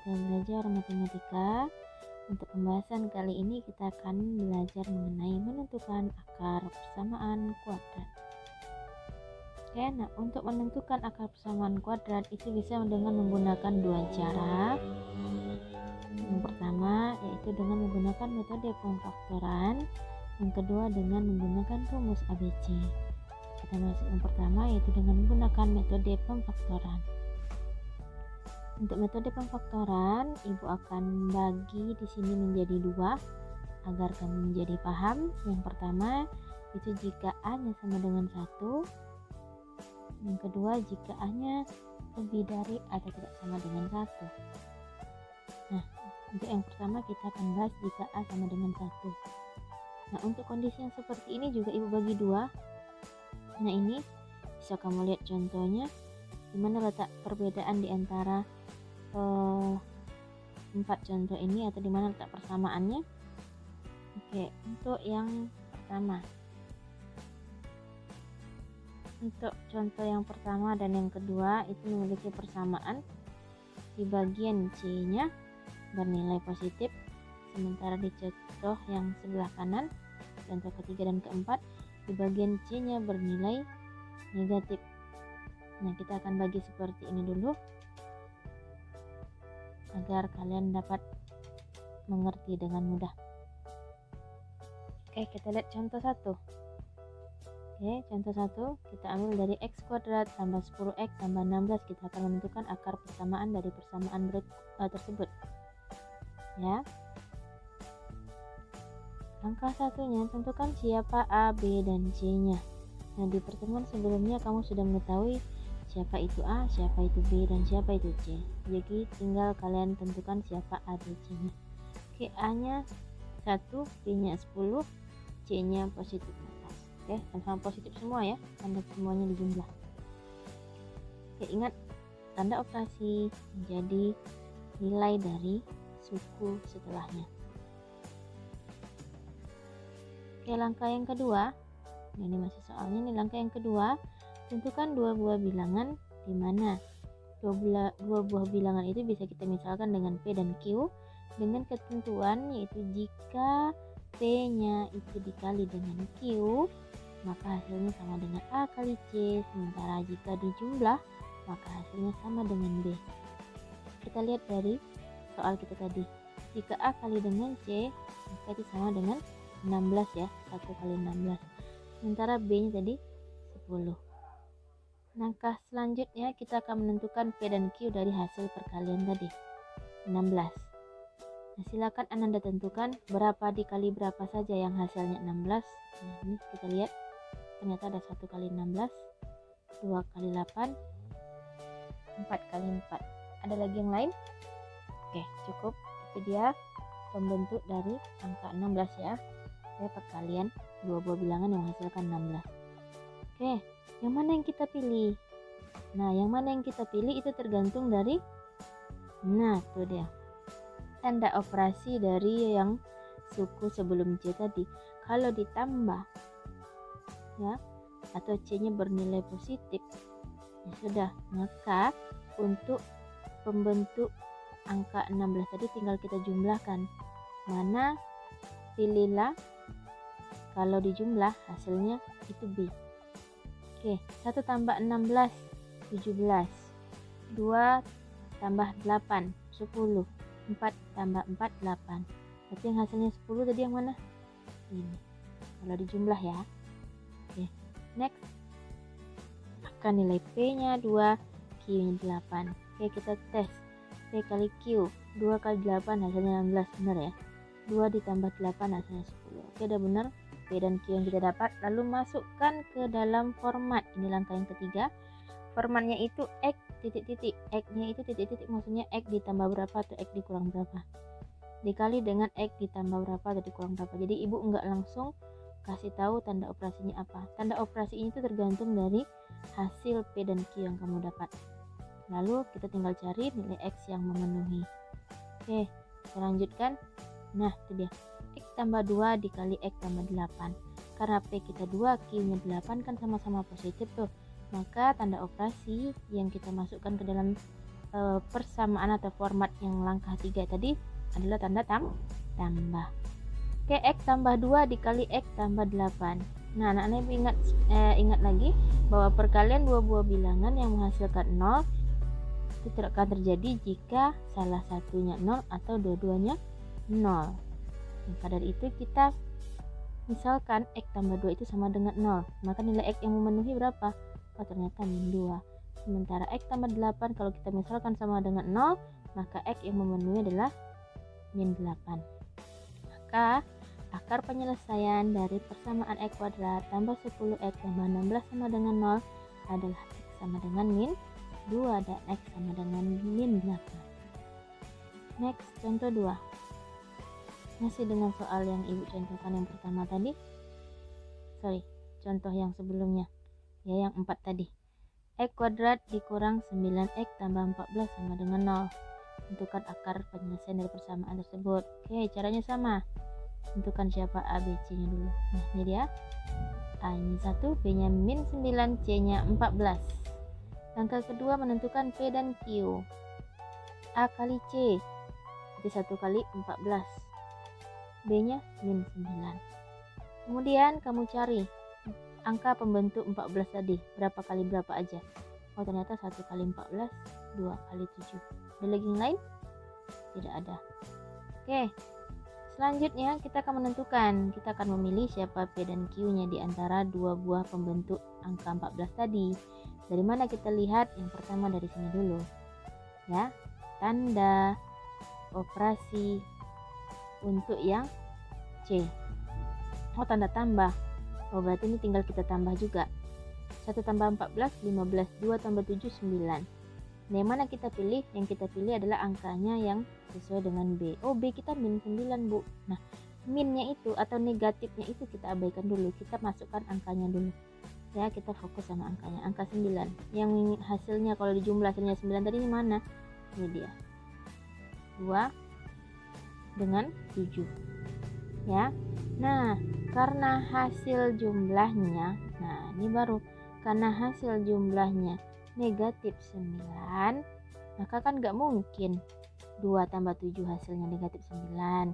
kita belajar matematika. Untuk pembahasan kali ini kita akan belajar mengenai menentukan akar persamaan kuadrat. Oke, nah untuk menentukan akar persamaan kuadrat itu bisa dengan menggunakan dua cara. Yang pertama yaitu dengan menggunakan metode pemfaktoran, yang kedua dengan menggunakan rumus ABC. Kita masuk yang pertama yaitu dengan menggunakan metode pemfaktoran. Untuk metode pemfaktoran, Ibu akan bagi di sini menjadi dua agar kamu menjadi paham. Yang pertama itu jika A-nya sama dengan 1. Yang kedua jika A-nya lebih dari atau tidak sama dengan 1. Nah, untuk yang pertama kita akan bahas jika A sama dengan 1. Nah, untuk kondisi yang seperti ini juga Ibu bagi dua. Nah, ini bisa kamu lihat contohnya di mana letak perbedaan di antara 4 contoh ini atau di mana letak persamaannya. Oke, untuk yang pertama. Untuk contoh yang pertama dan yang kedua itu memiliki persamaan. Di bagian C-nya bernilai positif, sementara di contoh yang sebelah kanan, contoh ketiga dan keempat, di bagian C-nya bernilai negatif. Nah, kita akan bagi seperti ini dulu agar kalian dapat mengerti dengan mudah. Oke, kita lihat contoh 1. Oke, contoh 1 kita ambil dari x kuadrat tambah 10x tambah 16. Kita akan menentukan akar persamaan dari persamaan tersebut. Ya. Langkah satunya, tentukan siapa A, B, dan C-nya. Nah, di pertemuan sebelumnya kamu sudah mengetahui siapa itu A, siapa itu B, dan siapa itu C. Jadi tinggal kalian tentukan siapa A, B, C-nya. Oke, A-nya 1, B-nya 10, C-nya positif atas. Oke, sama-sama positif semua ya, tanda semuanya dijumlah. Oke, ingat tanda operasi menjadi nilai dari suku setelahnya. Oke, langkah yang kedua, ini masih soalnya nih. Langkah yang kedua, tentukan dua buah bilangan di mana dua buah bilangan itu bisa kita misalkan dengan P dan Q dengan ketentuan yaitu jika P-nya itu dikali dengan Q maka hasilnya sama dengan A kali C, sementara jika dijumlah maka hasilnya sama dengan B. Kita lihat dari soal kita tadi, jika A kali dengan C maka itu sama dengan 16 ya, 1 kali 16, sementara B-nya tadi 10. Langkah selanjutnya kita akan menentukan P dan Q dari hasil perkalian tadi, 16. Nah, silakan Anda tentukan berapa dikali berapa saja yang hasilnya 16. Nah, ini kita lihat ternyata ada 1 kali 16, 2 kali 8, 4 kali 4. Ada lagi yang lain? Oke, cukup. Itu dia pembentuk dari angka 16 ya. Perkalian dua buah bilangan yang menghasilkan 16. Oke, yang mana yang kita pilih? Nah, yang mana yang kita pilih itu tergantung dari, nah itu dia, tanda operasi dari yang suku sebelum C tadi. Kalau ditambah ya atau C-nya bernilai positif, ya sudah, maka untuk pembentuk angka 16 tadi tinggal kita jumlahkan. Mana pilihlah kalau dijumlah hasilnya itu B. Oke, 1 tambah 16, 17. 2 tambah 8, 10. 4 tambah 4, 8. Berarti yang hasilnya 10 tadi yang mana? Ini. Kalau dijumlah ya. Oke, next. Maka nilai P-nya 2, Q-nya 8. Oke, kita tes. P kali Q, 2 kali 8 hasilnya 16, benar ya? 2 ditambah 8 hasilnya 10. Oke, udah benar. P dan Q yang kita dapat, lalu masukkan ke dalam format. Ini langkah yang ketiga. Formatnya itu X titik-titik. X-nya itu titik-titik, maksudnya X ditambah berapa atau X dikurang berapa. Dikali dengan X ditambah berapa atau dikurang berapa. Jadi Ibu enggak langsung kasih tahu tanda operasinya apa. Tanda operasi ini tergantung dari hasil P dan Q yang kamu dapat. Lalu kita tinggal cari nilai X yang memenuhi. Oke, kita lanjutkan. Nah, itu dia. X tambah 2 dikali X tambah 8. Karena P kita 2, Q-nya 8 kan sama-sama positif tuh. Maka tanda operasi yang kita masukkan ke dalam persamaan atau format yang langkah 3 tadi adalah tanda tambah. Oke, X tambah 2 dikali X tambah 8. Nah, anak-anak ingat lagi bahwa perkalian dua buah bilangan yang menghasilkan 0 itu tidak akan terjadi jika salah satunya 0 atau dua-duanya 0. Maka dari itu kita misalkan X tambah 2 itu sama dengan 0, maka nilai X yang memenuhi berapa? Oh, ternyata min 2. Sementara X tambah 8 kalau kita misalkan sama dengan 0, maka X yang memenuhi adalah min 8. Maka akar penyelesaian dari persamaan X kuadrat tambah 10X tambah 16 sama dengan 0 adalah X sama dengan min 2 dan X sama dengan min 8. Next, contoh 2. Masih dengan soal yang ibu contohkan yang pertama tadi. Contoh yang sebelumnya. Ya, yang 4 tadi. X kuadrat dikurang 9X tambah 14 sama dengan 0. Tentukan akar penyelesaian dari persamaan tersebut. Oke, caranya sama. Tentukan siapa A, B, C nya dulu. Nah, ini dia. A nya 1, B nya min 9, C nya 14. Langkah kedua menentukan P dan Q. A kali C itu 1 kali 14. B nya min 9. Kemudian kamu cari angka pembentuk 14 tadi. Berapa kali berapa aja. Oh, ternyata 1 kali 14, 2 kali 7. Ada lagi yang lain? Tidak ada. Oke. Selanjutnya kita akan menentukan, kita akan memilih siapa P dan Q-nya di antara dua buah pembentuk angka 14 tadi. Dari mana kita lihat? Yang pertama dari sini dulu. Ya, tanda operasi untuk yang C. Oh, tanda tambah. Oh, berarti ini tinggal kita tambah juga. 1 tambah 14, 15. 2 tambah 7, 9. Nah, yang mana kita pilih? Yang kita pilih adalah angkanya yang sesuai dengan B. Oh, B kita min 9, Bu. Nah, minnya itu atau negatifnya itu kita abaikan dulu. Kita masukkan angkanya dulu. Ya, kita fokus sama angkanya. Angka 9. Yang hasilnya kalau dijumlah hasilnya 9 tadi ini mana? Ini dia. 2 dengan 7. Ya. Nah, karena hasil jumlahnya, nah ini baru. Karena hasil jumlahnya negatif 9, maka kan gak mungkin 2 tambah 7 hasilnya negatif 9.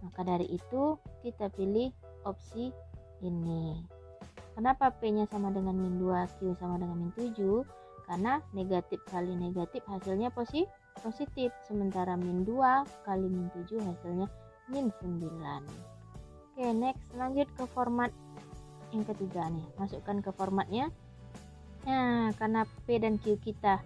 Maka dari itu kita pilih opsi ini. Kenapa P nya sama dengan min 2, Q sama dengan min 7? Karena negatif kali negatif hasilnya positif. Sementara min 2 kali min 7 hasilnya min 9. Oke, next, lanjut ke format yang ketiga nih. Masukkan ke formatnya. Nah, karena P dan Q kita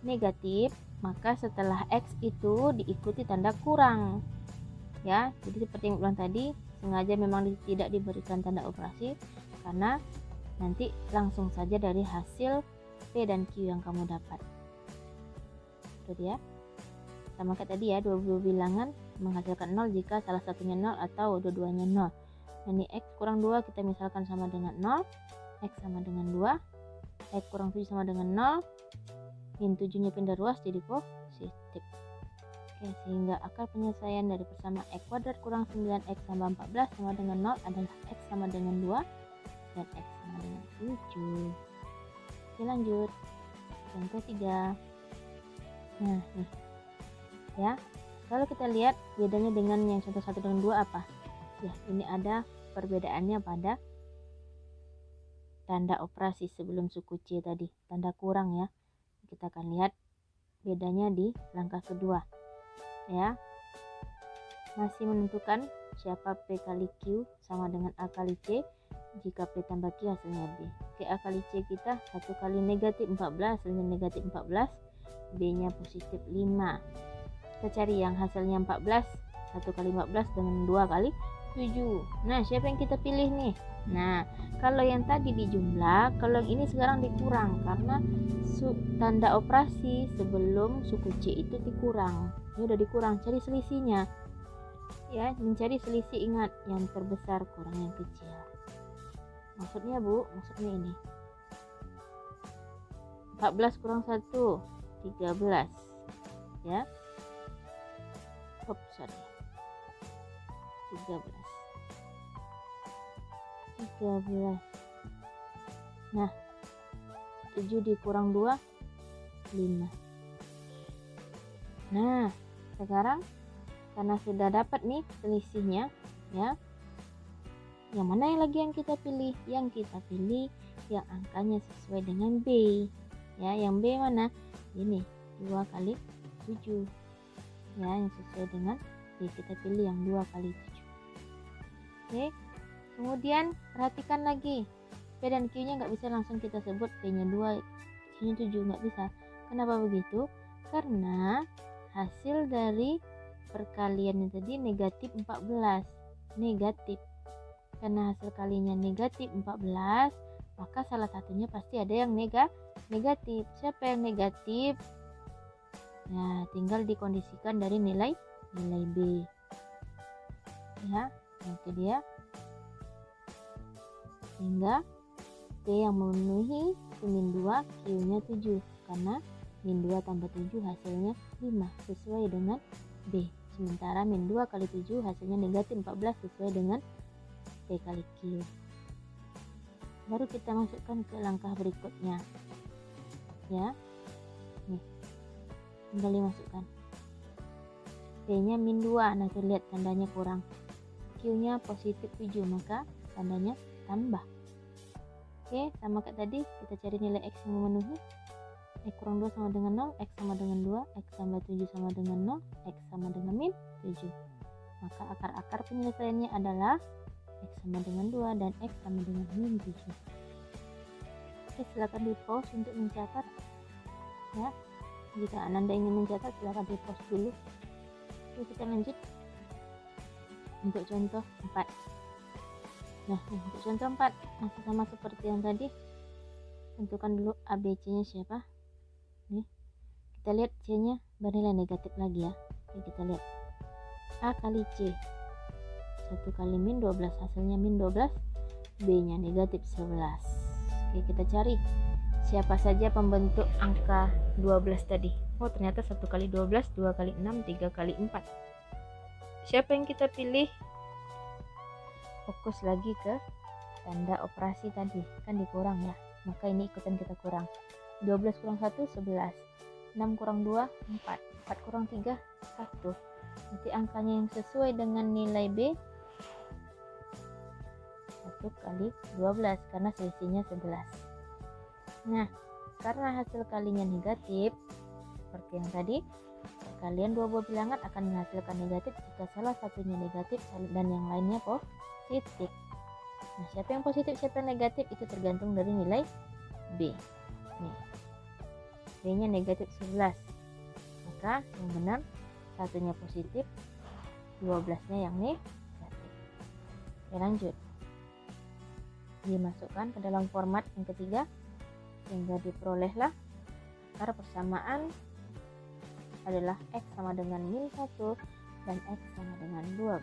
negatif, maka setelah X itu diikuti tanda kurang. Ya, jadi seperti yang bilang tadi, sengaja memang tidak diberikan tanda operasi karena nanti langsung saja dari hasil P dan Q yang kamu dapat. Itu dia. Sama kayak tadi ya, dua bilangan menghasilkan 0 jika salah satunya 0 atau dua-duanya 0. Ini X kurang 2 kita misalkan sama dengan 0, X sama dengan 2, X kurang 7 sama dengan 0, min 7 nya pindah ruas jadi positif. Oke, sehingga akar penyelesaian dari persamaan X kuadrat kurang 9X tambah 14 sama dengan 0 adalah X sama dengan 2 dan X sama dengan 7. Oke, lanjut. Contoh 3. Nah, nih. Ya, kalau kita lihat bedanya dengan yang contoh 1 dengan 2 apa? Ya, ini ada perbedaannya pada tanda operasi sebelum suku C tadi, tanda kurang ya. Kita akan lihat bedanya di langkah kedua. Ya. Masih menentukan siapa P kali Q sama dengan A kali C. Jika P tambah Q hasilnya B. Oke, A kali C kita 1 kali negatif 14 hasilnya negatif 14. B-nya positif 5. Kita cari yang hasilnya 14. 1 kali 14 dengan 2 kali 7. Nah, siapa yang kita pilih nih? Nah, kalau yang tadi dijumlah, kalau yang ini sekarang dikurang karena tanda operasi sebelum suku C itu dikurang. Ini udah dikurang, cari selisihnya. Ya, mencari selisih, ingat yang terbesar kurang yang kecil. Maksudnya, Bu, maksudnya ini. 14 kurang 1, 13. Ya. 13. 13. Nah, 7 dikurang 2, 5. Nah, sekarang karena sudah dapat nih selisihnya, ya. Yang mana yang lagi yang kita pilih? Yang kita pilih yang angkanya sesuai dengan B. Ya, yang B mana? Ini 2 kali 7. Ya, yang sesuai dengan B. Kita pilih yang 2 kali 7. Oke. Kemudian perhatikan lagi. P dan Q-nya nggak bisa langsung kita sebut P-nya 2, Q-nya 7, nggak bisa. Kenapa begitu? Karena hasil dari perkaliannya tadi negatif 14. Negatif. Karena hasil kalinya negatif 14, maka salah satunya pasti ada yang negatif. Siapa yang negatif? Nah, tinggal dikondisikan dari nilai B. Ya, itu dia. Sehingga P yang memenuhi itu min 2, Q-nya 7. Karena min 2 tambah 7 hasilnya 5 sesuai dengan B. Sementara min 2 kali 7 hasilnya negatif 14 sesuai dengan P kali Q. Baru kita masukkan ke langkah berikutnya. Ya. Nih. Tinggal dimasukkan. P-nya min 2. Nah, tuh lihat tandanya kurang. Q-nya positif 7, maka tandanya tambah. Oke, sama kayak tadi, kita cari nilai X yang memenuhi. X kurang 2 sama dengan 0, X sama dengan 2, X tambah 7 sama dengan 0, X sama dengan min 7. Maka akar-akar penyelesaiannya adalah X sama dengan 2 dan X sama dengan min 7. Oke, silakan di pause untuk mencatat. Ya, jika Anda ingin mencatat, silakan di pause dulu. Oke, kita lanjut untuk contoh 4. Nah, untuk contoh 4 masih sama seperti yang tadi. Tentukan dulu ABC-nya siapa. Nih, kita lihat C-nya bernilai negatif lagi ya. Oke, kita lihat A kali C. 1 kali min 12, hasilnya min 12. B-nya negatif 11. Oke, kita cari siapa saja pembentuk angka 12 tadi. Oh, ternyata 1 kali 12, 2 kali 6, 3 kali 4. Siapa yang kita pilih? Fokus lagi ke tanda operasi tadi, kan dikurang ya. Maka ini ikutan kita kurang. 12 kurang 1, 11. 6 kurang 2, 4. 4 kurang 3, 1. Nanti angkanya yang sesuai dengan nilai B 1 kali 12 karena selisihnya 11. Nah, karena hasil kalinya negatif, seperti yang tadi, perkalian dua buah bilangan akan menghasilkan negatif jika salah satunya negatif dan yang lainnya positif. Nah, siapa yang positif, siapa yang negatif itu tergantung dari nilai B. Nih, B-nya negatif 11. Maka yang benar satunya positif, 12-nya yang negatif. Oke, lanjut. Dimasukkan ke dalam format yang ketiga sehingga diperolehlah akar persamaan adalah X sama dengan min 1 dan X sama dengan 12.